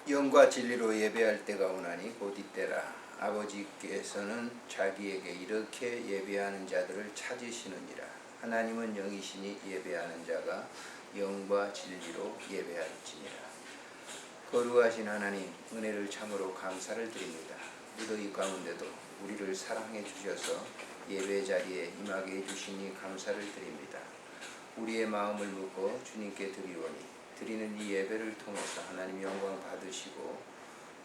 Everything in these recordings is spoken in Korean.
영과 진리로 예배할 때가 오나니 곧 이때라. 아버지께서는 자기에게 이렇게 예배하는 자들을 찾으시느니라. 하나님은 영이시니 예배하는 자가 영과 진리로 예배할지니라. 거룩하신 하나님, 은혜를 참으로 감사를 드립니다. 무더위 가운데도 우리를 사랑해 주셔서 예배 자리에 임하게 해주시니 감사를 드립니다. 우리의 마음을 묻고 주님께 드리오니 드리는 이 예배를 통해서 하나님 영광 받으시고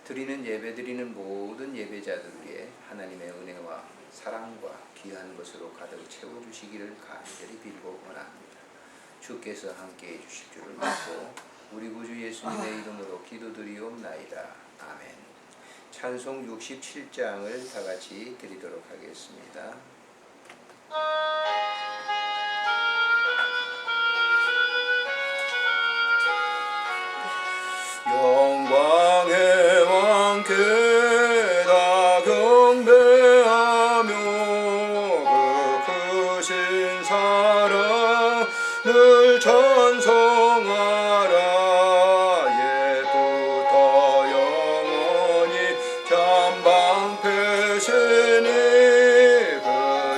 드리는 예배 드리는 모든 예배자들 위해 하나님의 은혜와 사랑과 귀한 것으로 가득 채워주시기를 간절히 빌고 원합니다. 주께서 함께해 주실 줄을 믿고 우리 구주 예수님의 이름으로 기도드리옵나이다. 아멘. 찬송 67장을 다 같이 드리도록 하겠습니다. 영광의 왕께 다 경배하며 그 크신 사랑을 찬송하라. 옛부터 영원히 잠방되시니 그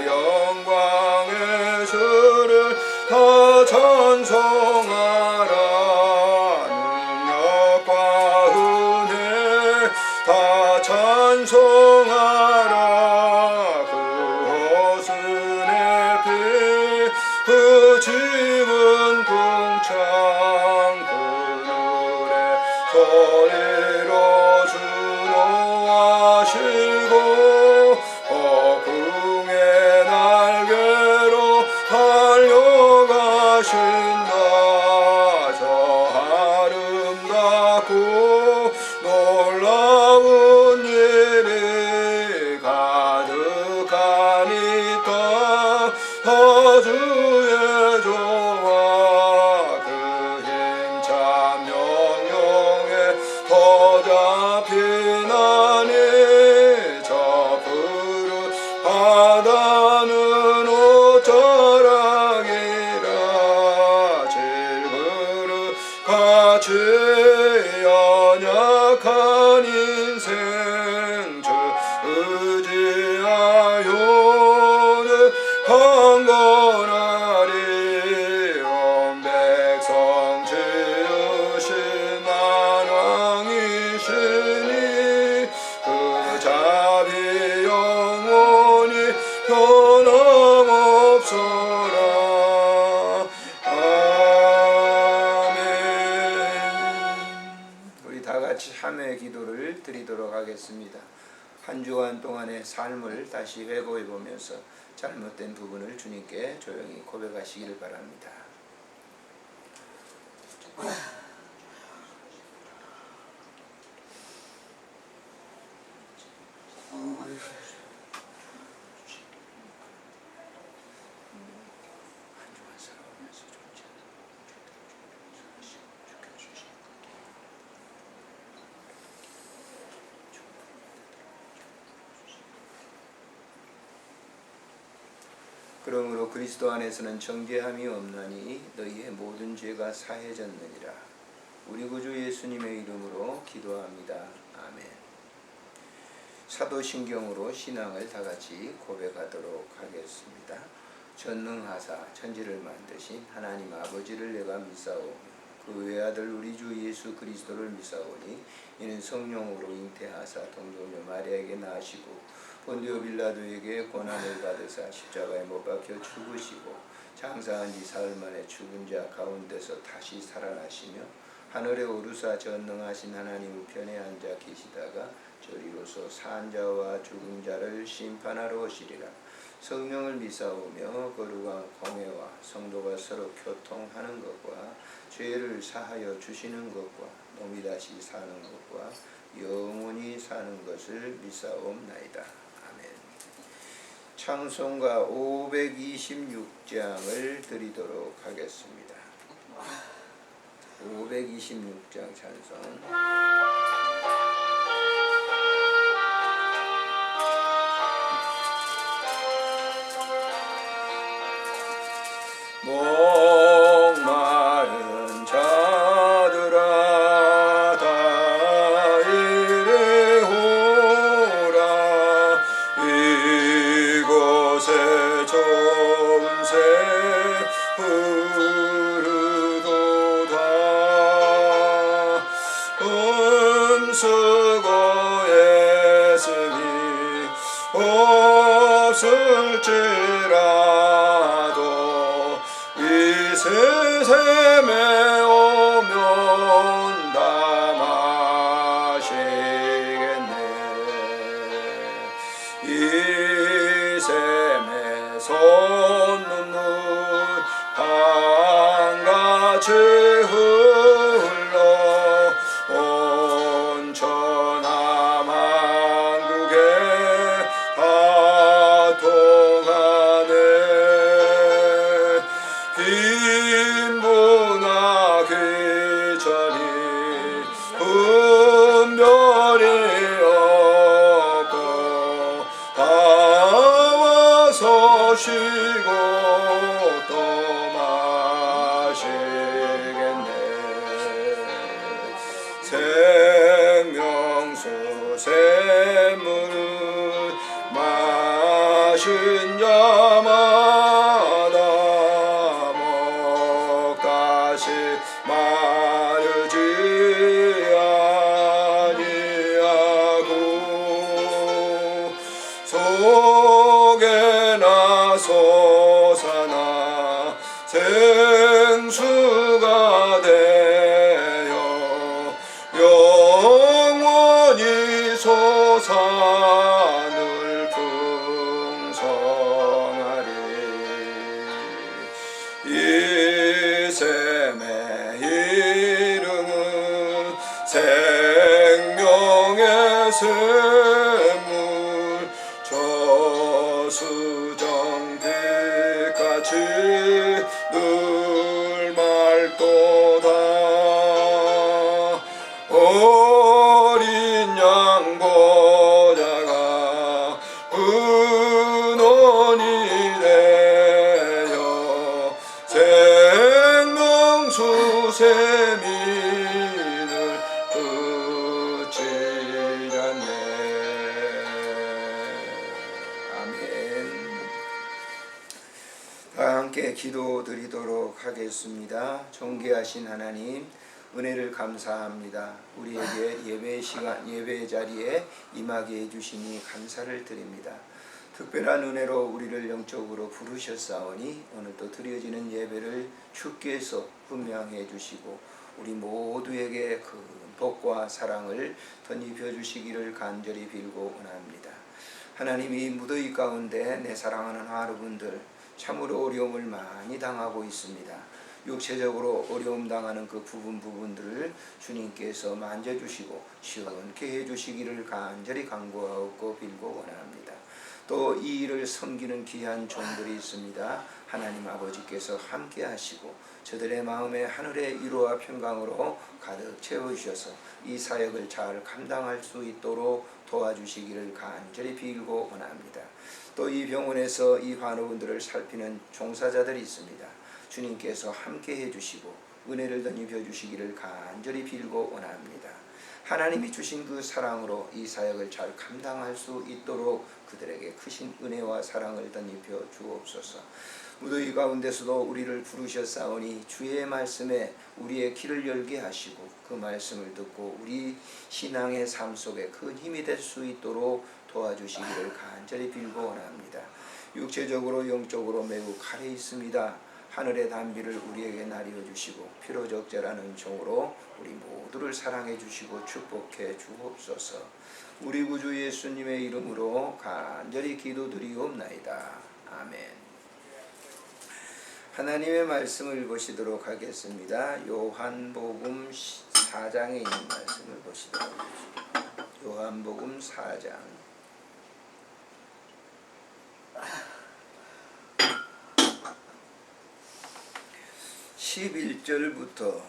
영광의 주를 다 찬송하라. 다 찬송하라. 그 허순의 피 흐지은 궁창 그늘에 소리로 준호하시고 허풍의 날개로 달려가신다. 저 아름답고 놀라운 일이 가득하니까 주의 조화 그 힘찬 명령에 더 잡히나니 저 푸른 바다는 옷자락이라. 질그릇 같이 연약한 인생 주 의지하여는 강건하리. 온 백성 지으신 만왕이시니 그 자비 영원히 변함없어라. 같이 참회의 기도를 드리도록 하겠습니다. 한 주간 동안의 삶을 다시 회고해 보면서 잘못된 부분을 주님께 조용히 고백하시기를 바랍니다. 그러므로 그리스도 안에서는 정죄함이 없나니 너희의 모든 죄가 사해졌느니라. 우리 구주 예수님의 이름으로 기도합니다. 아멘. 사도신경으로 신앙을 다 같이 고백하도록 하겠습니다. 전능하사 천지를 만드신 하나님 아버지를 내가 믿사오며 그 외아들 우리 주 예수 그리스도를 믿사오니 이는 성령으로 잉태하사 동정녀 마리아에게 낳으시고 본디오 빌라도에게 고난을 받으사 십자가에 못 박혀 죽으시고 장사한 지 사흘 만에 죽은 자 가운데서 다시 살아나시며 하늘에 오르사 전능하신 하나님 우편에 앉아 계시다가 저리로서 산 자와 죽은 자를 심판하러 오시리라. 성령을 믿사오며 거룩한 공회와 성도가 서로 교통하는 것과 죄를 사하여 주시는 것과 몸이 다시 사는 것과 영원히 사는 것을 믿사옵나이다. 찬송가 526장을 드리도록 하겠습니다. 526장 찬송. 목마른 자들아 다 할지라도 이 세상에 오면 다 마시겠네. 이 샘에 손눈물 강같이 흘러 온 천하만국에 다 통하네. 빈부나 귀천이 분별이 없고 다 와서 쉬고 또 마시겠네. 생명수 샘물 마신 자마다 목다시 마르지 아니하고 속에나 솟아나 생수가 되어 영원히 솟아늘 풍성하리. 이 샘의 이름은 생명의 샘물 저수정빛같이 늘 맑도다. 어린 양 보자가 근원이 되어 생명수 샘인을 그치렸네. 아멘. 다 함께 기도드리도록 하겠습니다. 존귀하신 하나님, 은혜를 감사합니다. 우리에게 예배 시간, 예배 자리에 임하게 해주시니 감사를 드립니다. 특별한 은혜로 우리를 영적으로 부르셨사오니 오늘도 드려지는 예배를 주께서 분명해 주시고 우리 모두에게 그 복과 사랑을 덧입혀 주시기를 간절히 빌고 원합니다. 하나님이 무더위 가운데 내 사랑하는 하루분들 참으로 어려움을 많이 당하고 있습니다. 육체적으로 어려움 당하는 그 부분들을 주님께서 만져주시고 시원케 해주시기를 간절히 간구하고 빌고 원합니다. 또 이 일을 섬기는 귀한 종들이 있습니다. 하나님 아버지께서 함께 하시고 저들의 마음에 하늘의 위로와 평강으로 가득 채워주셔서 이 사역을 잘 감당할 수 있도록 도와주시기를 간절히 빌고 원합니다. 또 이 병원에서 이 환우분들을 살피는 종사자들이 있습니다. 주님께서 함께 해주시고 은혜를 덧입혀 주시기를 간절히 빌고 원합니다. 하나님이 주신 그 사랑으로 이 사역을 잘 감당할 수 있도록 그들에게 크신 은혜와 사랑을 덧입혀 주옵소서. 무더위 가운데서도 우리를 부르셨사오니 주의 말씀에 우리의 길을 열게 하시고 그 말씀을 듣고 우리 신앙의 삶 속에 큰 힘이 될 수 있도록 도와주시기를 간절히 빌고 원합니다. 육체적으로 영적으로 매우 칼에 있습니다. 하늘의 단비를 우리에게 나리어 주시고 피로적절하는 종으로 우리 모두를 사랑해 주시고 축복해 주옵소서. 우리 구주 예수님의 이름으로 간절히 기도드리옵나이다. 아멘. 하나님의 말씀을 보시도록 하겠습니다. 요한복음 4장에 있는 말씀을 보시도록 하겠습니다. 요한복음 4장 11절부터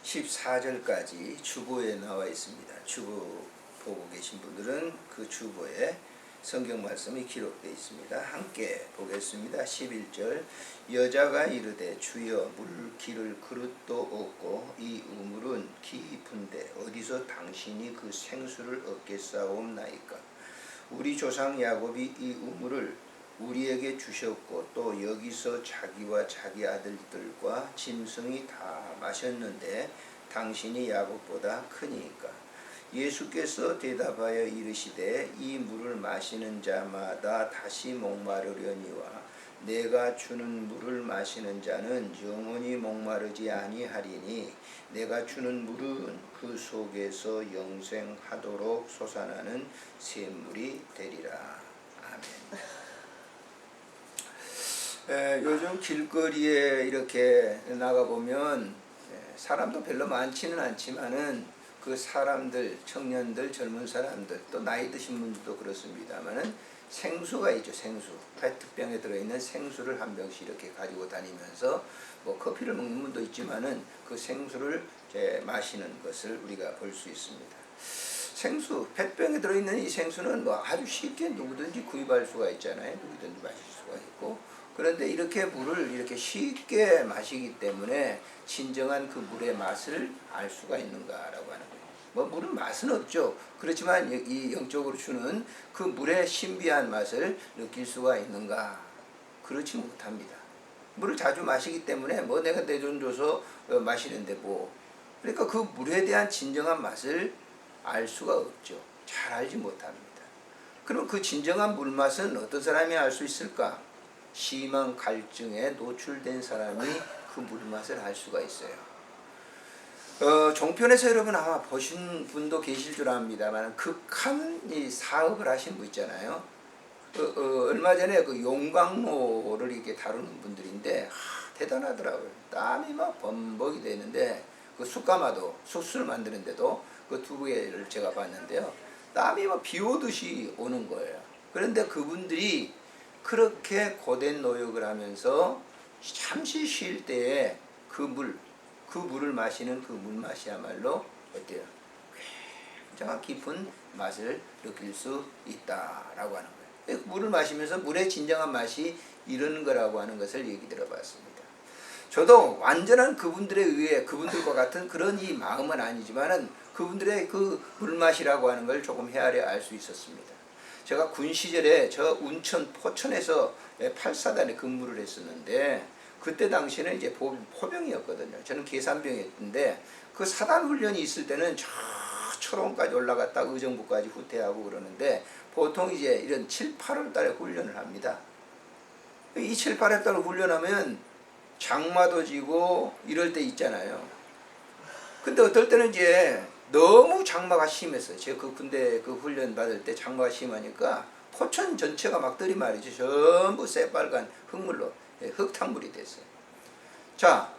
14절까지 주보에 나와 있습니다. 주보 보고 계신 분들은 그 주보에 성경 말씀이 기록되어 있습니다. 함께 보겠습니다. 11절 여자가 이르되 주여 물 기를 그릇도 없고 이 우물은 깊은데 어디서 당신이 그 생수를 얻겠사옵나이까. 우리 조상 야곱이 이 우물을 우리에게 주셨고 또 여기서 자기와 자기 아들들과 짐승이 다 마셨는데 당신이 야곱보다 크니까. 예수께서 대답하여 이르시되 이 물을 마시는 자마다 다시 목마르려니와 내가 주는 물을 마시는 자는 영원히 목마르지 아니하리니 내가 주는 물은 그 속에서 영생하도록 솟아나는 샘물이 되리라. 아멘. 요즘 길거리에 이렇게 나가보면 사람도 별로 많지는 않지만은 그 사람들, 청년들, 젊은 사람들, 또 나이 드신 분들도 그렇습니다만은 생수가 있죠. 생수. 페트병에 들어있는 생수를 한 병씩 이렇게 가지고 다니면서 뭐 커피를 먹는 분도 있지만은 그 생수를 마시는 것을 우리가 볼 수 있습니다. 생수, 페트병에 들어있는 이 생수는 뭐 아주 쉽게 누구든지 구입할 수가 있잖아요. 누구든지 마실 수가 있고. 그런데 이렇게 물을 이렇게 쉽게 마시기 때문에 진정한 그 물의 맛을 알 수가 있는가라고 하는 거예요. 뭐 물은 맛은 없죠. 그렇지만 이 영적으로 주는 그 물의 신비한 맛을 느낄 수가 있는가? 그렇지 못합니다. 물을 자주 마시기 때문에 뭐 내가 내 돈 줘서 마시는데 뭐, 그러니까 그 물에 대한 진정한 맛을 알 수가 없죠. 잘 알지 못합니다. 그럼 그 진정한 물맛은 어떤 사람이 알 수 있을까? 심한 갈증에 노출된 사람이 그 물맛을 알 수가 있어요. 종편에서 여러분 아마 보신 분도 계실 줄 압니다만 극한 이 사업을 하신 분 있잖아요. 얼마 전에 그 용광로를 이렇게 다루는 분들인데 대단하더라고요. 땀이 막 범벅이 되는데 그 숯가마도 숯을 만드는데도 그 두 개를 제가 봤는데요. 땀이 막 비 오듯이 오는 거예요. 그런데 그분들이 그렇게 고된 노력을 하면서 잠시 쉴 때에 그 물을 마시는 그 물맛이야말로 어때요? 굉장히 깊은 맛을 느낄 수 있다라고 하는 거예요. 물을 마시면서 물의 진정한 맛이 이런 거라고 하는 것을 얘기 들어봤습니다. 저도 완전한 그분들에 의해 그분들과 같은 그런 이 마음은 아니지만은 그분들의 그 물맛이라고 하는 걸 조금 헤아려 알 수 있었습니다. 제가 군 시절에 저 운천 포천에서 8사단에 근무를 했었는데 그때 당시에는 이제 포병이었거든요. 저는 계산병이었는데 그 사단 훈련이 있을 때는 저 철원까지 올라갔다 의정부까지 후퇴하고 그러는데 보통 이제 이런 7, 8월 달에 훈련을 합니다. 이 7, 8월 달에 훈련하면 장마도 지고 이럴 때 있잖아요. 근데 어떨 때는 이제 너무 장마가 심했어요. 제가 그 군대 그 훈련 받을 때 장마가 심하니까 포천 전체가 막 들이말이죠. 전부 새빨간 흙물로 흙탕물이 됐어요. 자,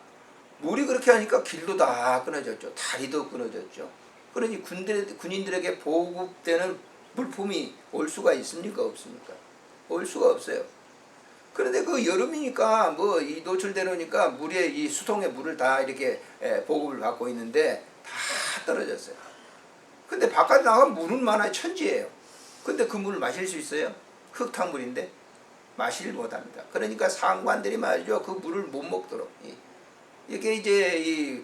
물이 그렇게 하니까 길도 다 끊어졌죠. 다리도 끊어졌죠. 그러니 군인들에게 보급되는 물품이 올 수가 있습니까? 없습니까? 올 수가 없어요. 그런데 그 여름이니까 뭐 이 노출되니까 물에 이 수통에 물을 다 이렇게 보급을 받고 있는데 다 떨어졌어요. 근데 바깥에 나가면 물은 많아요. 천지예요. 근데 그 물을 마실 수 있어요? 흙탕물인데 마시질 못합니다. 그러니까 상관들이 말이죠. 그 물을 못 먹도록 이게 이제 이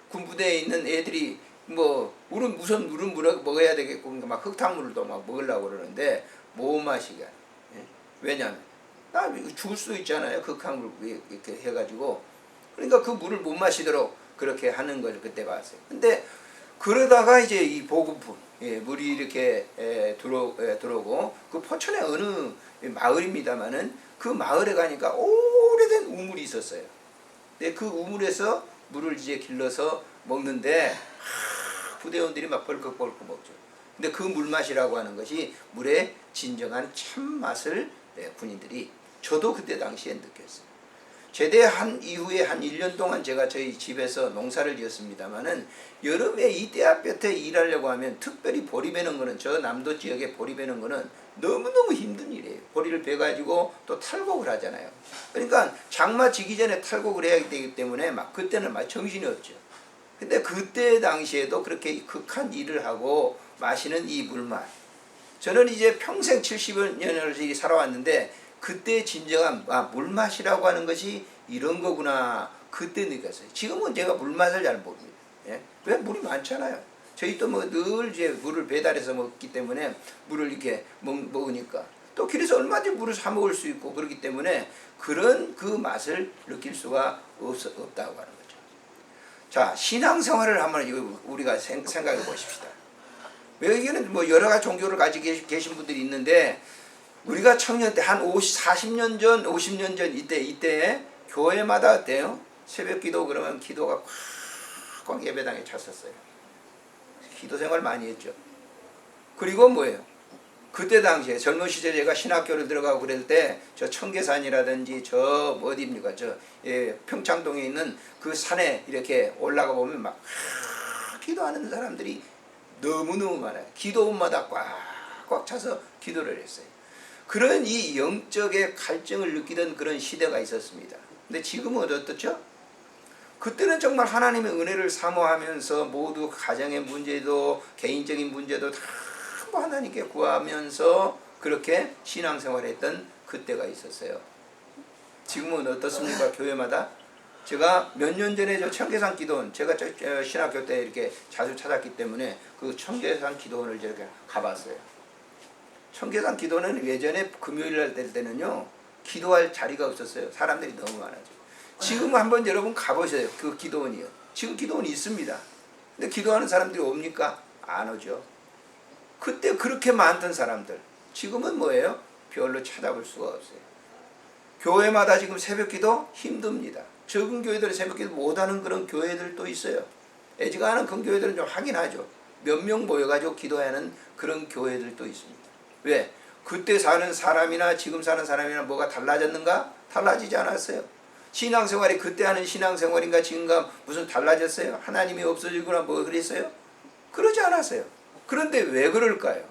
군부대에 있는 애들이 뭐 물은 무슨 물은 먹어야 되겠고 막 흙탕물을 또 막 먹으려고 그러는데 못 마시게. 왜냐하면 나 죽을 수도 있잖아요. 흙탕물 이렇게 해가지고. 그러니까 그 물을 못 마시도록 그렇게 하는 걸 그때 봤어요. 근데 그러다가 이제 이 보급품 물이 이렇게 들어오고 그 포천의 어느 마을입니다만은 그 마을에 가니까 오래된 우물이 있었어요. 근데 그 우물에서 물을 이제 길러서 먹는데 부대원들이 막 벌컥벌컥 먹죠. 근데 그 물맛이라고 하는 것이 물의 진정한 참맛을 군인들이 저도 그때 당시에 느꼈어요. 제대한 이후에 한 1년 동안 제가 저희 집에서 농사를 지었습니다만은 여름에 이 떼아볕에 일하려고 하면 특별히 보리 베는 거는 저 남도 지역에 보리 베는 거는 너무너무 힘든 일이에요. 보리를 베가지고 또 탈곡을 하잖아요. 그러니까 장마 지기 전에 탈곡을 해야 되기 때문에 막 그때는 막 정신이 없죠. 근데 그때 당시에도 그렇게 극한 일을 하고 마시는 이 물맛. 저는 이제 평생 70년을 살아왔는데 그때 진정한 물맛이라고 하는 것이 이런 거구나 그때 느꼈어요. 지금은 제가 물맛을 잘 모릅니다. 왜 물이 많잖아요. 저희 또 뭐 늘 이제 물을 배달해서 먹기 때문에 물을 이렇게 먹으니까 또 길에서 얼마든지 물을 사 먹을 수 있고 그렇기 때문에 그런 그 맛을 느낄 수가 없다고 하는 거죠. 자, 신앙생활을 한번 우리가 생각해 보십시다. 여기는 뭐 여러 가지 종교를 가지고 계신 분들이 있는데, 우리가 청년 때 한 40년 전, 50년 전 이때 교회마다 어때요? 새벽 기도 그러면 기도가 꽉꽉 예배당에 찼었어요. 기도 생활 많이 했죠. 그리고 뭐예요? 그때 당시에 젊은 시절에 제가 신학교를 들어가고 그럴 때 저 청계산이라든지 저 어디입니까? 평창동에 있는 그 산에 이렇게 올라가 보면 막 기도하는 사람들이 너무너무 많아요. 기도원마다 꽉꽉 차서 기도를 했어요. 그런 이 영적의 갈증을 느끼던 그런 시대가 있었습니다. 근데 지금은 어떻죠? 그때는 정말 하나님의 은혜를 사모하면서 모두 가정의 문제도 개인적인 문제도 다 하나님께 구하면서 그렇게 신앙생활을 했던 그때가 있었어요. 지금은 어떻습니까? 교회마다 제가 몇 년 전에 저 청계산 기도원, 제가 신학교 때 이렇게 자주 찾았기 때문에 그 청계산 기도원을 저렇게 가봤어요. 청계산 기도는 예전에 금요일 날 될 때는요, 기도할 자리가 없었어요. 사람들이 너무 많아져. 지금 한번 여러분 가보세요. 그 기도원이요. 지금 기도원이 있습니다. 근데 기도하는 사람들이 옵니까? 안 오죠. 그때 그렇게 많던 사람들, 지금은 뭐예요? 별로 찾아볼 수가 없어요. 교회마다 지금 새벽기도 힘듭니다. 적은 교회들은 새벽기도 못하는 그런 교회들도 있어요. 애지간한 큰 교회들은 좀 하긴 하죠. 몇 명 모여가지고 기도하는 그런 교회들도 있습니다. 왜? 그때 사는 사람이나 지금 사는 사람이나 뭐가 달라졌는가? 달라지지 않았어요. 신앙생활이 그때 하는 신앙생활인가 지금과 무슨 달라졌어요? 하나님이 없어지거나 뭐 그랬어요? 그러지 않았어요. 그런데 왜 그럴까요?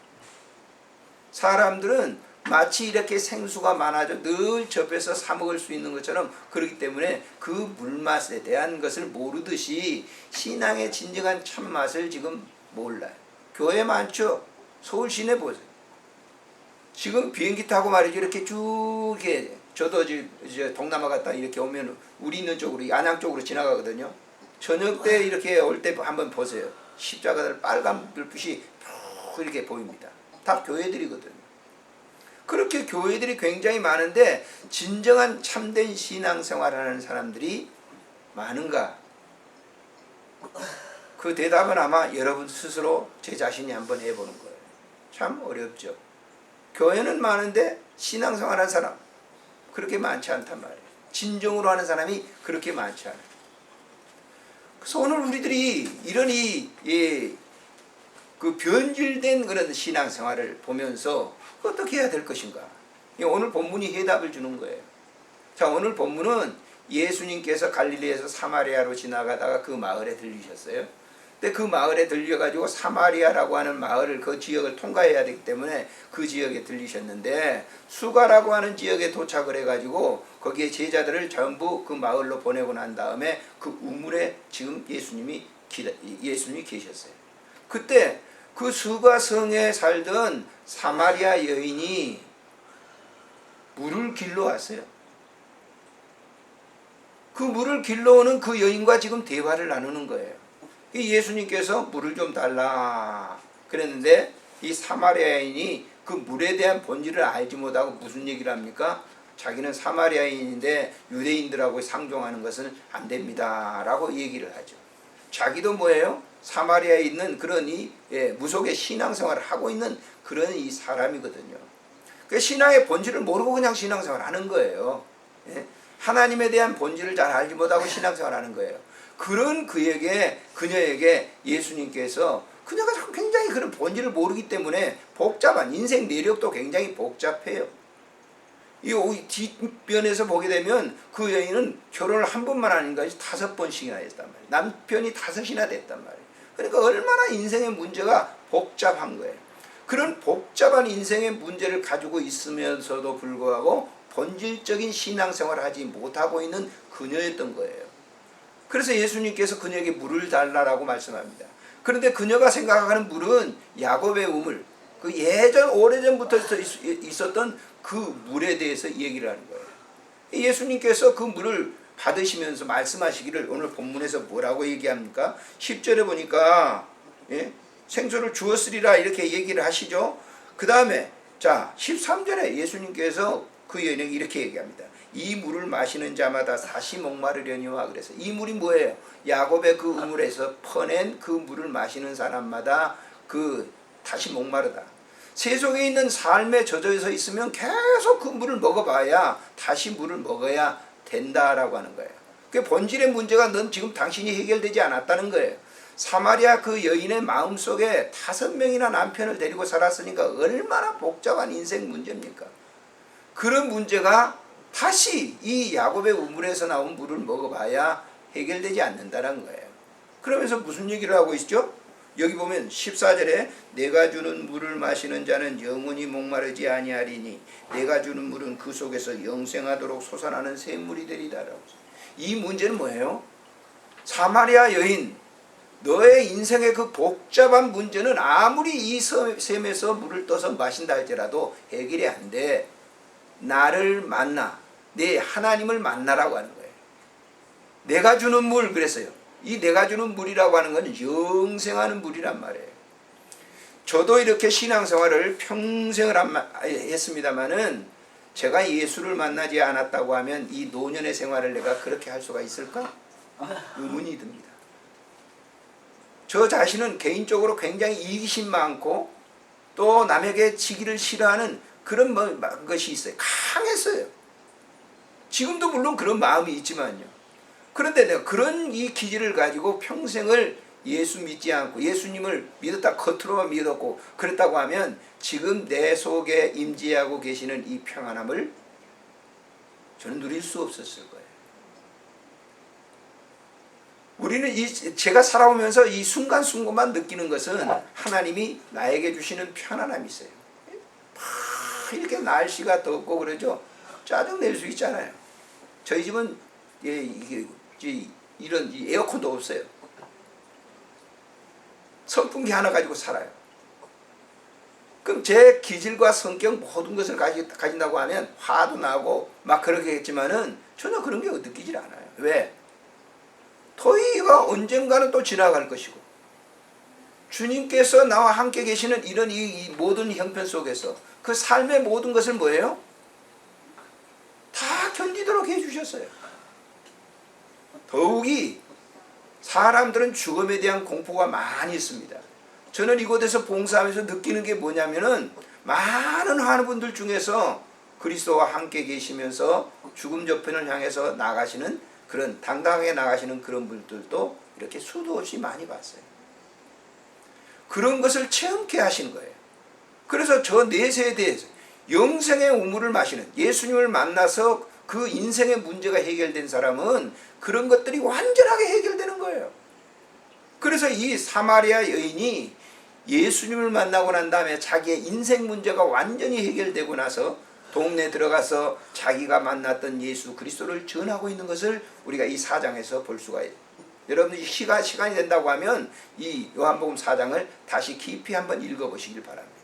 사람들은 마치 이렇게 생수가 많아져 늘 접해서 사 먹을 수 있는 것처럼 그렇기 때문에 그 물맛에 대한 것을 모르듯이 신앙의 진정한 참맛을 지금 몰라요. 교회 많죠? 서울 시내 보세요. 지금 비행기 타고 말이죠. 이렇게 쭉 이렇게 저도 이제 동남아 갔다 이렇게 오면 우리 있는 쪽으로 안양 쪽으로 지나가거든요. 저녁 때 이렇게 올 때 한번 보세요. 십자가들 빨간 불빛이 푹 이렇게 보입니다. 다 교회들이거든요. 그렇게 교회들이 굉장히 많은데 진정한 참된 신앙생활하는 사람들이 많은가? 그 대답은 아마 여러분 스스로 제 자신이 한번 해보는 거예요. 참 어렵죠. 교회는 많은데 신앙생활하는 사람 그렇게 많지 않단 말이에요. 진정으로 하는 사람이 그렇게 많지 않아요. 그래서 오늘 우리들이 이런 그 변질된 그런 신앙생활을 보면서 어떻게 해야 될 것인가? 오늘 본문이 해답을 주는 거예요. 자, 오늘 본문은 예수님께서 갈릴리에서 사마리아로 지나가다가 그 마을에 들리셨어요. 근데 그 마을에 들려가지고 사마리아라고 하는 마을을 그 지역을 통과해야 되기 때문에 그 지역에 들리셨는데 수가라고 하는 지역에 도착을 해가지고 거기에 제자들을 전부 그 마을로 보내고 난 다음에 그 우물에 지금 예수님이 계셨어요. 그때 그 수가성에 살던 사마리아 여인이 물을 길러 왔어요. 그 물을 길러 오는 그 여인과 지금 대화를 나누는 거예요. 예수님께서 물을 좀 달라 그랬는데 이 사마리아인이 그 물에 대한 본질을 알지 못하고 무슨 얘기를 합니까? 자기는 사마리아인인데 유대인들하고 상종하는 것은 안 됩니다 라고 얘기를 하죠. 자기도 뭐예요? 사마리아에 있는 그런 무속의 신앙생활을 하고 있는 그런 이 사람이거든요. 그 신앙의 본질을 모르고 그냥 신앙생활을 하는 거예요. 하나님에 대한 본질을 잘 알지 못하고 신앙생활을 하는 거예요. 그런 그녀에게 예수님께서 그녀가 굉장히 그런 본질을 모르기 때문에 복잡한 인생 내력도 굉장히 복잡해요. 이 뒷면에서 보게 되면 그 여인은 결혼을 한 번만 아닌 것이 5번씩이나 했단 말이에요. 남편이 5이나 됐단 말이에요. 그러니까 얼마나 인생의 문제가 복잡한 거예요. 그런 복잡한 인생의 문제를 가지고 있으면서도 불구하고 본질적인 신앙생활을 하지 못하고 있는 그녀였던 거예요. 그래서 예수님께서 그녀에게 물을 달라고 말씀합니다. 그런데 그녀가 생각하는 물은 야곱의 우물, 그 오래전부터 있었던 그 물에 대해서 얘기를 하는 거예요. 예수님께서 그 물을 받으시면서 말씀하시기를 오늘 본문에서 뭐라고 얘기합니까? 10절에 보니까 생수를 주었으리라 이렇게 얘기를 하시죠. 그 다음에 자 13절에 예수님께서 그 여인에게 이렇게 얘기합니다. 이 물을 마시는 자마다 다시 목마르려니와 그래서 이 물이 뭐예요? 야곱의 그 우물에서 퍼낸 그 물을 마시는 사람마다 그 다시 목마르다. 세속에 있는 삶에 젖어서 있으면 계속 그 물을 먹어봐야 다시 물을 먹어야 된다라고 하는 거예요. 그 본질의 문제가 넌 지금 당신이 해결되지 않았다는 거예요. 사마리아 그 여인의 마음속에 5명이나 남편을 데리고 살았으니까 얼마나 복잡한 인생 문제입니까? 그런 문제가 다시 이 야곱의 우물에서 나온 물을 먹어봐야 해결되지 않는다는 거예요. 그러면서 무슨 얘기를 하고 있죠? 여기 보면 14절에 내가 주는 물을 마시는 자는 영원히 목마르지 아니하리니 내가 주는 물은 그 속에서 영생하도록 솟아나는 샘물이 되리다라고. 이 문제는 뭐예요? 사마리아 여인, 너의 인생의 그 복잡한 문제는 아무리 이 샘에서 물을 떠서 마신다 할지라도 해결이 안 돼. 나를 만나, 내 하나님을 만나라고 하는 거예요. 내가 주는 물, 그랬어요. 이 내가 주는 물이라고 하는 건 영생하는 물이란 말이에요. 저도 이렇게 신앙생활을 평생을 했습니다마는 제가 예수를 만나지 않았다고 하면 이 노년의 생활을 내가 그렇게 할 수가 있을까? 의문이 듭니다. 저 자신은 개인적으로 굉장히 이기심 많고 또 남에게 지기를 싫어하는 그런 것이 있어요. 강했어요. 지금도 물론 그런 마음이 있지만요. 그런데 내가 그런 이 기질을 가지고 평생을 예수 믿지 않고 예수님을 믿었다 겉으로만 믿었고 그랬다고 하면 지금 내 속에 임재하고 계시는 이 평안함을 저는 누릴 수 없었을 거예요. 우리는 제가 살아오면서 이 순간순간만 느끼는 것은 하나님이 나에게 주시는 편안함이 있어요. 이렇게 날씨가 덥고 그러죠. 짜증 낼 수 있잖아요. 저희 집은 이런 에어컨도 없어요. 선풍기 하나 가지고 살아요. 그럼 제 기질과 성격 모든 것을 가진다고 하면 화도 나고 막 그러겠지만은 전혀 그런 게 느끼질 않아요. 왜? 더위가 언젠가는 또 지나갈 것이고 주님께서 나와 함께 계시는 이런 이 모든 형편 속에서 그 삶의 모든 것을 뭐예요? 다 견디도록 해주셨어요. 더욱이 사람들은 죽음에 대한 공포가 많이 있습니다. 저는 이곳에서 봉사하면서 느끼는 게 뭐냐면은 많은 환우분들 중에서 그리스도와 함께 계시면서 죽음 저편을 향해서 나가시는 그런 당당하게 나가시는 그런 분들도 이렇게 수도 없이 많이 봤어요. 그런 것을 체험케 하신 거예요. 그래서 저 내세에 대해서 영생의 우물을 마시는 예수님을 만나서 그 인생의 문제가 해결된 사람은 그런 것들이 완전하게 해결되는 거예요. 그래서 이 사마리아 여인이 예수님을 만나고 난 다음에 자기의 인생 문제가 완전히 해결되고 나서 동네 들어가서 자기가 만났던 예수 그리스도를 전하고 있는 것을 우리가 이 4장에서 볼 수가 있어요. 여러분들이 시간이 된다고 하면 이 요한복음 4장을 다시 깊이 한번 읽어보시길 바랍니다.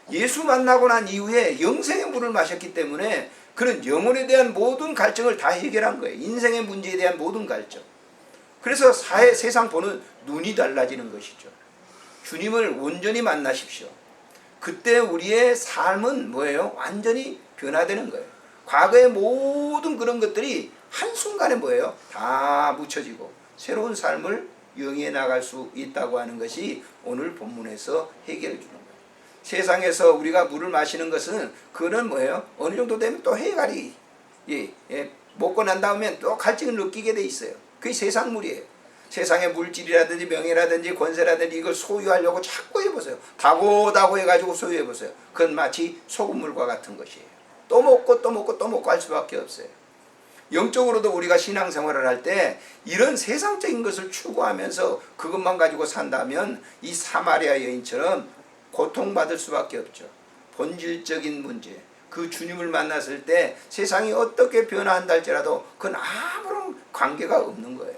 예수 만나고 난 이후에 영생의 물을 마셨기 때문에 그런 영혼에 대한 모든 갈증을 다 해결한 거예요. 인생의 문제에 대한 모든 갈증. 그래서 세상 보는 눈이 달라지는 것이죠. 주님을 온전히 만나십시오. 그때 우리의 삶은 뭐예요? 완전히 변화되는 거예요. 과거의 모든 그런 것들이 한순간에 뭐예요? 다 묻혀지고 새로운 삶을 영위해 나갈 수 있다고 하는 것이 오늘 본문에서 해결해 주는 거예요. 세상에서 우리가 물을 마시는 것은 그거는 뭐예요? 어느 정도 되면 또 해갈이 먹고 난 다음에 또 갈증을 느끼게 돼 있어요. 그게 세상 물이에요. 세상의 물질이라든지 명예라든지 권세라든지 이걸 소유하려고 자꾸 해보세요. 다고 해가지고 소유해보세요. 그건 마치 소금물과 같은 것이에요. 또 먹고 또 먹고 또 먹고 할 수밖에 없어요. 영적으로도 우리가 신앙생활을 할 때 이런 세상적인 것을 추구하면서 그것만 가지고 산다면 이 사마리아 여인처럼 고통받을 수밖에 없죠. 본질적인 문제, 그 주님을 만났을 때 세상이 어떻게 변화한다 할지라도 그건 아무런 관계가 없는 거예요.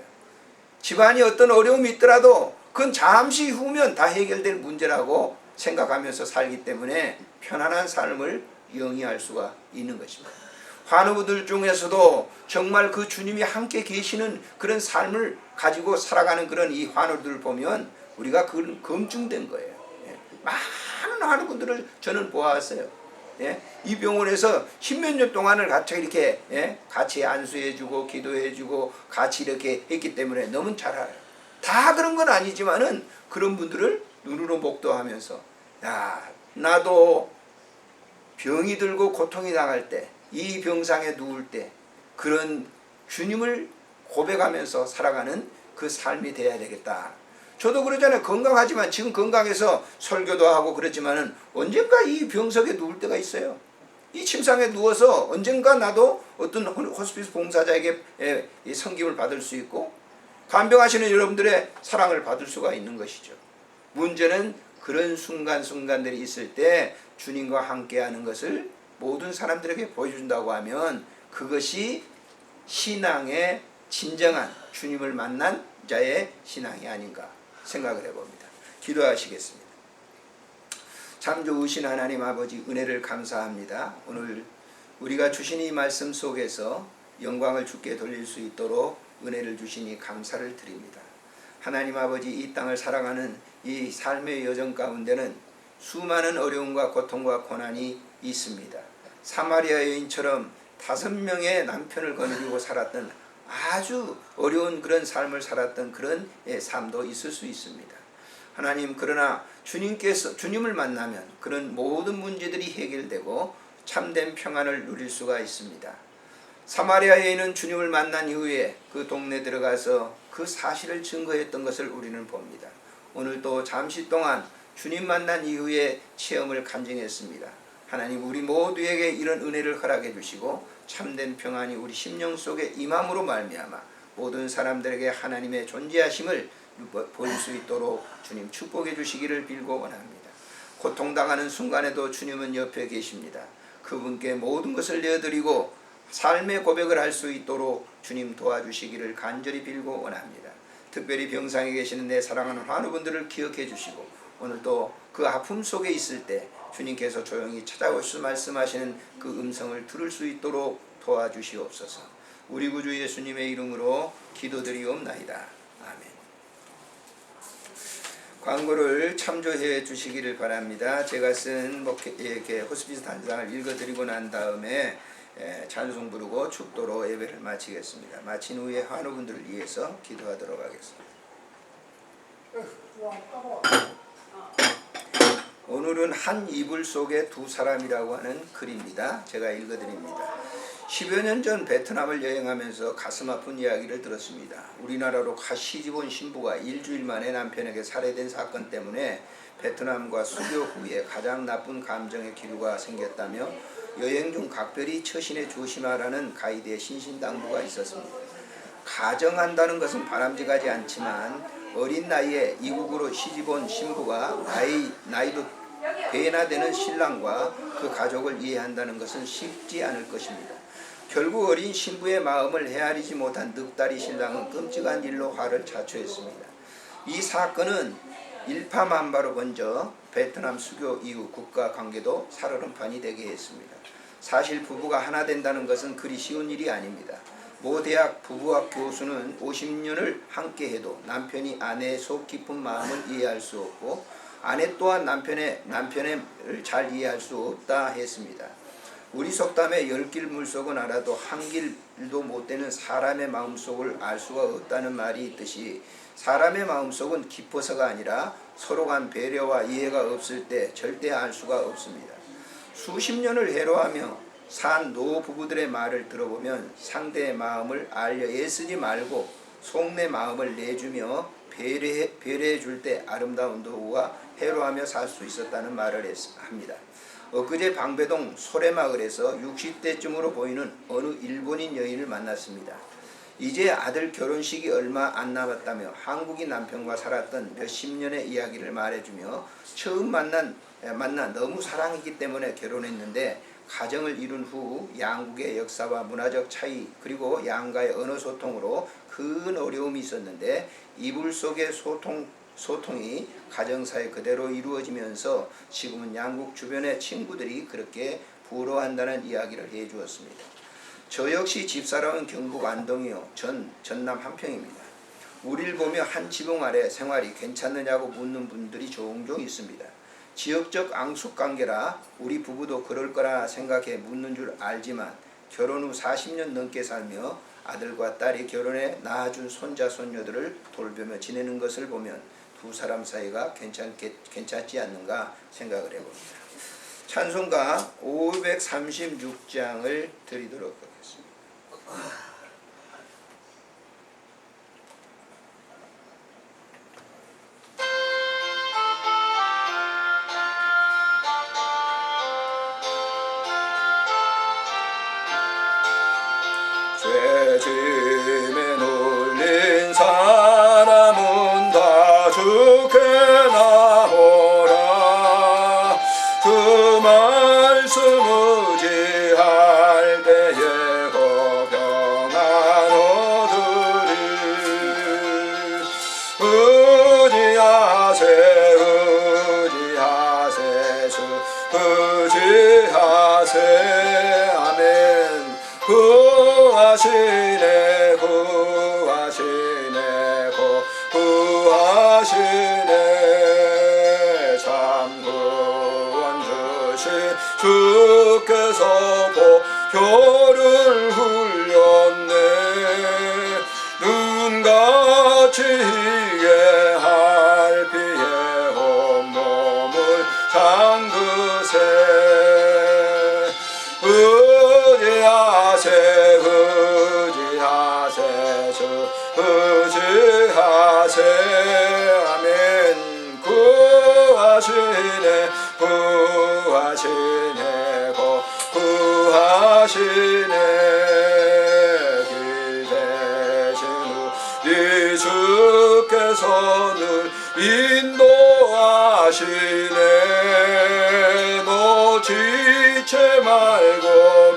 집안이 어떤 어려움이 있더라도 그건 잠시 후면 다 해결될 문제라고 생각하면서 살기 때문에 편안한 삶을 영위할 수가 있는 것입니다. 환우들 중에서도 정말 그 주님이 함께 계시는 그런 삶을 가지고 살아가는 그런 이 환우들을 보면 우리가 그건 검증된 거예요. 많은 환우분들을 저는 보았어요. 이 병원에서 십몇 년 동안을 같이 이렇게 같이 안수해주고 기도해주고 같이 이렇게 했기 때문에 너무 잘 알아요. 다 그런 건 아니지만은 그런 분들을 눈으로 목도하면서 야, 나도 병이 들고 고통이 나갈 때, 이 병상에 누울 때 그런 주님을 고백하면서 살아가는 그 삶이 돼야 되겠다. 저도 그러잖아요. 건강하지만 지금 건강해서 설교도 하고 그렇지만은 언젠가 이 병석에 누울 때가 있어요. 이 침상에 누워서 언젠가 나도 어떤 호스피스 봉사자에게 섬김을 받을 수 있고 간병하시는 여러분들의 사랑을 받을 수가 있는 것이죠. 문제는 그런 순간순간들이 있을 때 주님과 함께하는 것을 모든 사람들에게 보여준다고 하면 그것이 신앙의 진정한 주님을 만난 자의 신앙이 아닌가 생각을 해봅니다. 기도하시겠습니다. 참 좋으신 하나님 아버지, 은혜를 감사합니다. 오늘 우리가 주신 이 말씀 속에서 영광을 주께 돌릴 수 있도록 은혜를 주시니 감사를 드립니다. 하나님 아버지, 이 땅을 살아가는 이 삶의 여정 가운데는 수많은 어려움과 고통과 고난이 있습니다. 사마리아 여인처럼 5명의 남편을 거느리고 살았던 아주 어려운 그런 삶을 살았던 그런 삶도 있을 수 있습니다. 하나님, 그러나 주님을 만나면 그런 모든 문제들이 해결되고 참된 평안을 누릴 수가 있습니다. 사마리아 여인은 주님을 만난 이후에 그 동네 들어가서 그 사실을 증거했던 것을 우리는 봅니다. 오늘도 잠시 동안 주님 만난 이후에 체험을 간증했습니다. 하나님, 우리 모두에게 이런 은혜를 허락해 주시고 참된 평안이 우리 심령 속에 임함으로 말미암아 모든 사람들에게 하나님의 존재하심을 보일 수 있도록 주님 축복해 주시기를 빌고 원합니다. 고통당하는 순간에도 주님은 옆에 계십니다. 그분께 모든 것을 내어드리고 삶의 고백을 할 수 있도록 주님 도와주시기를 간절히 빌고 원합니다. 특별히 병상에 계시는 내 사랑하는 환우분들을 기억해 주시고 오늘도 그 아픔 속에 있을 때 주님께서 조용히 찾아오셔서 말씀하시는 그 음성을 들을 수 있도록 도와주시옵소서. 우리 구주 예수님의 이름으로 기도드리옵나이다. 아멘. 광고를 참조해 주시기를 바랍니다. 제가 쓴 호스피스 단상을 읽어드리고 난 다음에 찬송 부르고 축도로 예배를 마치겠습니다. 마친 후에 환우분들을 위해서 기도하도록 하겠습니다. 오늘은 한 이불 속에 두 사람이라고 하는 글입니다. 제가 읽어드립니다. 10여 년 전 베트남을 여행하면서 가슴 아픈 이야기를 들었습니다. 우리나라로 시집온 신부가 일주일 만에 남편에게 살해된 사건 때문에 베트남과 수교 후에 가장 나쁜 감정의 기류가 생겼다며 여행 중 각별히 처신에 조심하라는 가이드의 신신당부가 있었습니다. 가정한다는 것은 바람직하지 않지만 어린 나이에 이국으로 시집온 신부가 나이도 배나 되는 신랑과 그 가족을 이해한다는 것은 쉽지 않을 것입니다. 결국 어린 신부의 마음을 헤아리지 못한 늑다리 신랑은 끔찍한 일로 화를 자초했습니다. 이 사건은 일파만파로 번져 베트남 수교 이후 국가 관계도 살얼음판이 되게 했습니다. 사실 부부가 하나 된다는 것은 그리 쉬운 일이 아닙니다. 모 대학 부부학 교수는 50년을 함께해도 남편이 아내의 속 깊은 마음을 이해할 수 없고 아내 또한 남편을 잘 이해할 수 없다 했습니다. 우리 속담에 10길 물속은 알아도 한 길도 못 되는 사람의 마음속을 알 수가 없다는 말이 있듯이 사람의 마음속은 깊어서가 아니라 서로 간 배려와 이해가 없을 때 절대 알 수가 없습니다. 수십 년을 해로하며 산 노부부들의 말을 들어보면 상대의 마음을 알려 애쓰지 말고 속내 마음을 내주며 배려해 줄 때 아름다운 노부가 해로하며 살 수 있었다는 말을 합니다. 엊그제 방배동 소래마을에서 60대쯤으로 보이는 어느 일본인 여인을 만났습니다. 이제 아들 결혼식이 얼마 안 남았다며 한국인 남편과 살았던 몇십 년의 이야기를 말해주며 처음 만나 너무 사랑했기 때문에 결혼했는데 가정을 이룬 후 양국의 역사와 문화적 차이 그리고 양가의 언어 소통으로 큰 어려움이 있었는데 이불 속의 소통이 가정사에 그대로 이루어지면서 지금은 양국 주변의 친구들이 그렇게 부러워한다는 이야기를 해주었습니다. 저 역시 집사람은 경북 안동이요 전남 한평입니다. 우리를 보며 한 지붕 아래 생활이 괜찮느냐고 묻는 분들이 종종 있습니다. 지역적 앙숙관계라 우리 부부도 그럴 거라 생각해 묻는 줄 알지만 결혼 후 40년 넘게 살며 아들과 딸이 결혼해 낳아준 손자 손녀들을 돌보며 지내는 것을 보면 두 사람 사이가 괜찮지 않는가 생각을 해봅니다. 찬송가 536장을 드리도록 하겠습니다. 죄짐에 눌린 사람은 다 죽게 나오라. 그 말씀 의지할 때에 고병한 오들이 의지하세 의지하세 주 의지하세 아멘. 구하시네 구하시네 구하시네 참 구원 주신 주께서 보혈을 흘렸네. 눈같이 희게 할 피에 온몸을 잠그세. 의지하세 의지하세 주 의지하세 아멘. 구하시네 구하시네 구하시네 기대신 우리 주께서 늘 인도하시네. 놓치지 말고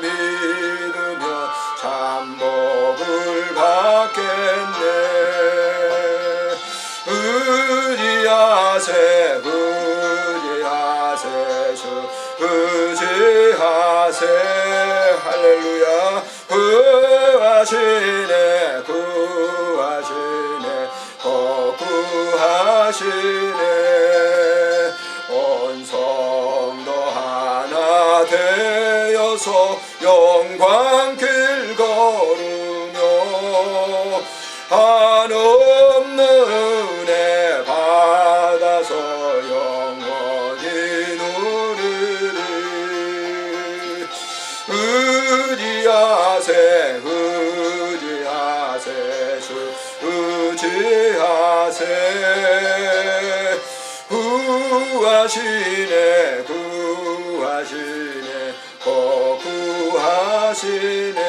믿으면 참복을 받겠네. 의지하세 의지하세 주 의지하세 할렐루야. 구하시네 구하시네 구하시네. 온 성도 하나 되어서 영광길 걸으며 한없는 은혜 받아서 영원히 누리리. 의지하세 의지하세 주 의지하세 구하시네 구하시네 구하시네.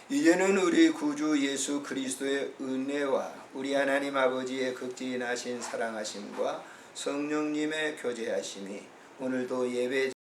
이제는 우리 구주 예수 그리스도의 은혜와 우리 하나님 아버지의 극진하신 사랑하심과 성령님의 교제하심이 오늘도 예배